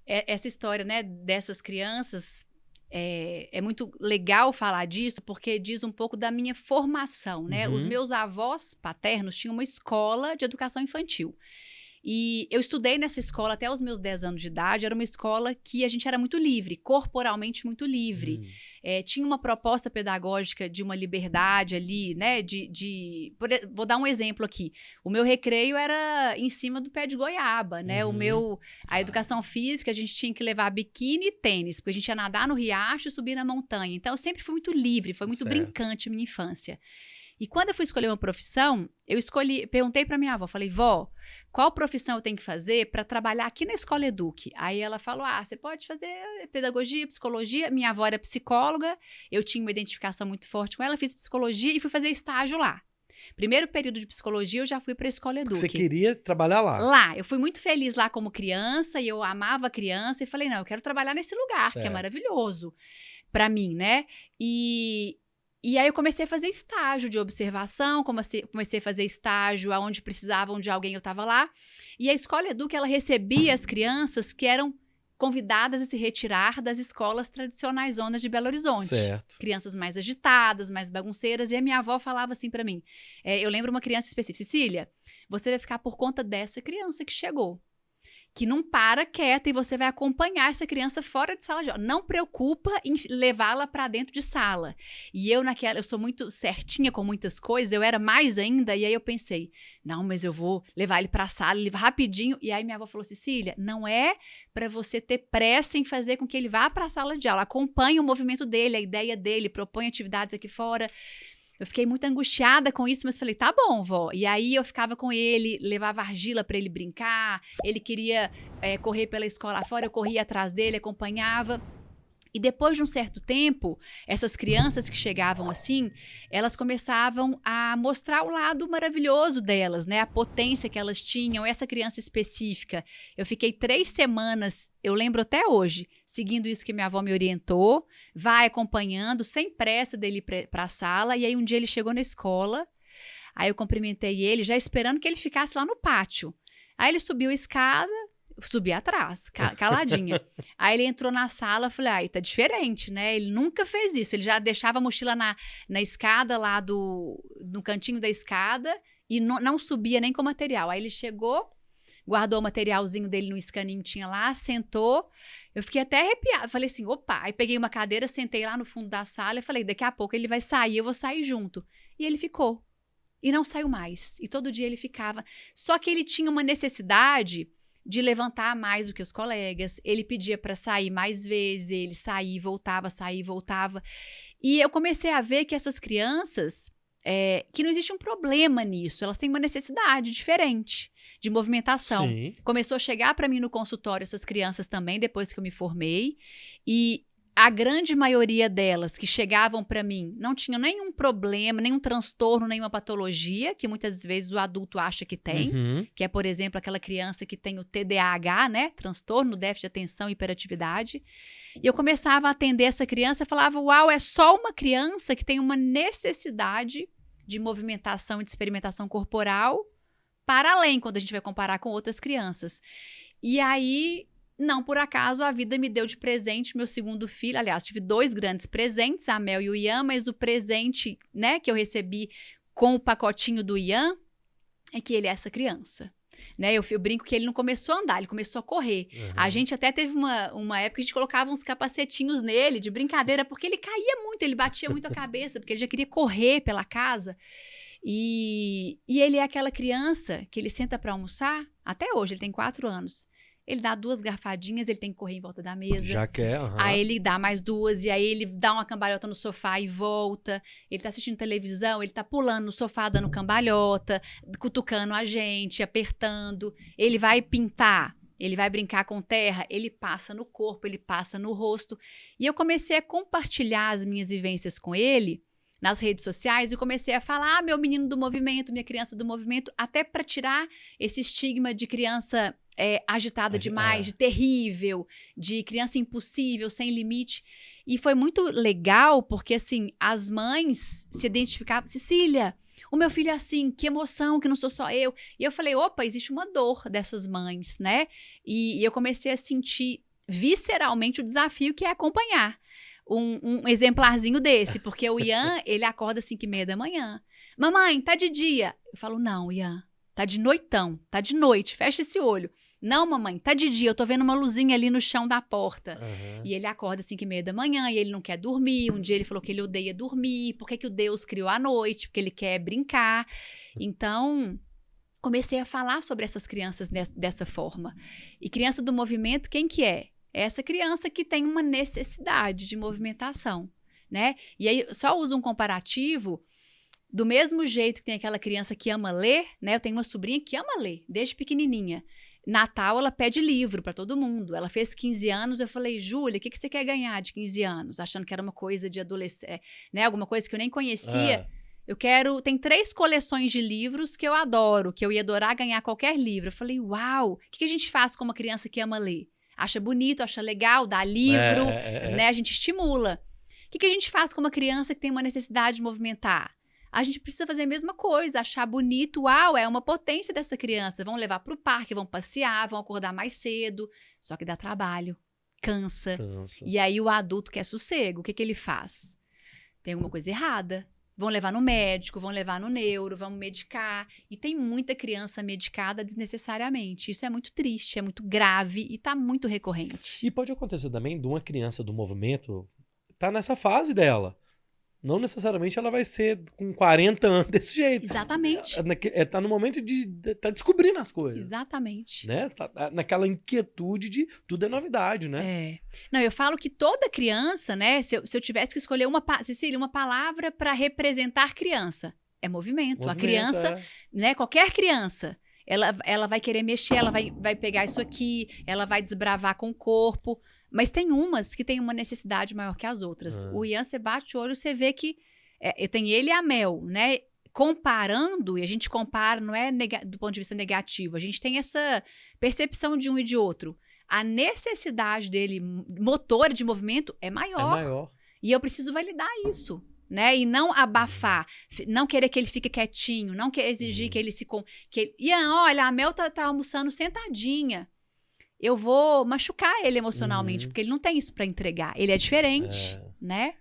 essa história, né, dessas crianças, é muito legal falar disso, porque diz um pouco da minha formação, né? Os meus avós paternos tinham uma escola de educação infantil. E eu estudei nessa escola até os meus 10 anos de idade. Era uma escola que a gente era muito livre, corporalmente muito livre. Tinha uma proposta pedagógica de uma liberdade ali, né? Vou dar um exemplo aqui. O meu recreio era em cima do pé de goiaba, né? A educação física, a gente tinha que levar biquíni e tênis, porque a gente ia nadar no riacho e subir na montanha. Então, eu sempre fui muito livre, foi muito brincante a minha infância. E quando eu fui escolher uma profissão, perguntei para minha avó, falei, vó, qual profissão eu tenho que fazer para trabalhar aqui na Escola Eduque? Aí ela falou, você pode fazer pedagogia, psicologia. Minha avó era psicóloga, eu tinha uma identificação muito forte com ela, fiz psicologia e fui fazer estágio lá. Primeiro período de psicologia, eu já fui para a Escola Eduque. Você queria trabalhar lá? Lá. Eu fui muito feliz lá como criança e eu amava a criança e falei, não, eu quero trabalhar nesse lugar, que é maravilhoso para mim, né? E aí eu comecei a fazer estágio de observação, comecei a fazer estágio aonde precisavam de alguém, eu estava lá. E a Escola Eduque, ela recebia as crianças que eram convidadas a se retirar das escolas tradicionais zonas de Belo Horizonte. Certo. Crianças mais agitadas, mais bagunceiras. E a minha avó falava assim para mim, eu lembro uma criança específica, Cecília, você vai ficar por conta dessa criança que chegou. Que não para quieta e você vai acompanhar essa criança fora de sala de aula. Não preocupa em levá-la para dentro de sala. E eu sou muito certinha com muitas coisas, eu era mais ainda, e aí eu pensei, não, mas eu vou levar ele para a sala, ele vai rapidinho. E aí minha avó falou, Cecília, não é para você ter pressa em fazer com que ele vá para a sala de aula. Acompanhe o movimento dele, a ideia dele, propõe atividades aqui fora. Eu fiquei muito angustiada com isso, mas falei, tá bom, vó. E aí eu ficava com ele, levava argila para ele brincar, ele queria correr pela escola fora, eu corria atrás dele, acompanhava. E depois de um certo tempo, essas crianças que chegavam assim, elas começavam a mostrar o lado maravilhoso delas, né? A potência que elas tinham, essa criança específica. Eu fiquei 3 semanas, eu lembro até hoje, seguindo isso que minha avó me orientou, vai acompanhando, sem pressa dele ir para a sala. E aí um dia ele chegou na escola, aí eu cumprimentei ele, já esperando que ele ficasse lá no pátio. Aí ele subiu a escada, subi atrás, caladinha. Aí ele entrou na sala, falei, tá diferente, né? Ele nunca fez isso, ele já deixava a mochila na escada lá no cantinho da escada e não subia nem com material. Aí ele chegou, guardou o materialzinho dele no escaninho, tinha lá, sentou. Eu fiquei até arrepiada, falei assim, opa. Aí peguei uma cadeira, sentei lá no fundo da sala e falei, daqui a pouco ele vai sair, eu vou sair junto. E ele ficou. E não saiu mais. E todo dia ele ficava. Só que ele tinha uma necessidade de levantar mais do que os colegas, ele pedia para sair mais vezes, ele saía e voltava. E eu comecei a ver que essas crianças, que não existe um problema nisso, elas têm uma necessidade diferente de movimentação. Sim. Começou a chegar para mim no consultório essas crianças também, depois que eu me formei, e a grande maioria delas que chegavam para mim não tinham nenhum problema, nenhum transtorno, nenhuma patologia, que muitas vezes o adulto acha que tem, que é, por exemplo, aquela criança que tem o TDAH, né? Transtorno, déficit de atenção e hiperatividade. E eu começava a atender essa criança e falava, uau, é só uma criança que tem uma necessidade de movimentação e de experimentação corporal para além, quando a gente vai comparar com outras crianças. E aí, não por acaso, a vida me deu de presente meu segundo filho. Aliás, tive 2 grandes presentes, a Mel e o Ian, mas o presente, né, que eu recebi com o pacotinho do Ian é que ele é essa criança. Né, eu brinco que ele não começou a andar, ele começou a correr. A gente até teve uma época que a gente colocava uns capacetinhos nele, de brincadeira, porque ele caía muito, ele batia muito a cabeça, porque ele já queria correr pela casa. E ele é aquela criança que ele senta para almoçar, até hoje, ele tem 4 anos. Ele dá 2 garfadinhas, ele tem que correr em volta da mesa. Já quer, Aí ele dá mais 2, e aí ele dá uma cambalhota no sofá e volta. Ele tá assistindo televisão, ele tá pulando no sofá, dando cambalhota, cutucando a gente, apertando. Ele vai pintar, ele vai brincar com terra, ele passa no corpo, ele passa no rosto. E eu comecei a compartilhar as minhas vivências com ele nas redes sociais e comecei a falar, meu menino do movimento, minha criança do movimento, até para tirar esse estigma de criança agitada demais, de terrível, de criança impossível, sem limite. E foi muito legal, porque assim, as mães se identificavam, Cecília, o meu filho é assim, que emoção, que não sou só eu. E eu falei, opa, existe uma dor dessas mães, né? E eu comecei a sentir visceralmente o desafio que é acompanhar um exemplarzinho desse, porque o Ian, ele acorda às 5h30 da manhã. Mamãe, tá de dia. Eu falo, não, Ian, tá de noitão, tá de noite, fecha esse olho. Não, mamãe, tá de dia, eu tô vendo uma luzinha ali no chão da porta. E ele acorda às 5h30 da manhã e ele não quer dormir. Um dia ele falou que ele odeia dormir. Por que o Deus criou a noite? Porque ele quer brincar. Então, comecei a falar sobre essas crianças dessa forma. E criança do movimento, quem que é? É essa criança que tem uma necessidade de movimentação, né? E aí, só uso um comparativo. Do mesmo jeito que tem aquela criança que ama ler, né? Eu tenho uma sobrinha que ama ler, desde pequenininha. Natal, ela pede livro para todo mundo. Ela fez 15 anos, eu falei, Júlia, o que você quer ganhar de 15 anos? Achando que era uma coisa de adolescente, né? Alguma coisa que eu nem conhecia. Eu quero... Tem 3 coleções de livros que eu adoro, que eu ia adorar ganhar qualquer livro. Eu falei, uau, o que a gente faz com uma criança que ama ler? Acha bonito, acha legal, dá livro, né? A gente estimula. O que a gente faz com uma criança que tem uma necessidade de movimentar? A gente precisa fazer a mesma coisa, achar bonito, uau, é uma potência dessa criança. Vão levar para o parque, vão passear, vão acordar mais cedo. Só que dá trabalho, cansa. E aí o adulto quer sossego. O que ele faz? Tem alguma coisa errada. Vão levar no médico, vão levar no neuro, vão medicar. E tem muita criança medicada desnecessariamente. Isso é muito triste, é muito grave e está muito recorrente. E pode acontecer também de uma criança do movimento tá nessa fase dela. Não necessariamente ela vai ser com 40 anos desse jeito. Exatamente. Tá no momento de tá descobrindo as coisas. Exatamente. Né? Tá naquela inquietude de tudo é novidade, né? Não, eu falo que toda criança, né? Se eu tivesse que escolher Cecília, uma palavra para representar criança, é movimento. A criança, né? Qualquer criança, ela vai querer mexer, ela vai pegar isso aqui, ela vai desbravar com o corpo. Mas tem umas que têm uma necessidade maior que as outras. O Ian, você bate o olho, você vê que... eu tenho ele e a Mel, né? Comparando, e a gente compara, não é do ponto de vista negativo. A gente tem essa percepção de um e de outro. A necessidade dele, motora de movimento, é maior. É maior. E eu preciso validar isso, né? E não abafar. Não querer que ele fique quietinho. Não querer exigir que ele se... Ian, olha, a Mel tá almoçando sentadinha. Eu vou machucar ele emocionalmente, porque ele não tem isso para entregar. Ele é diferente, né?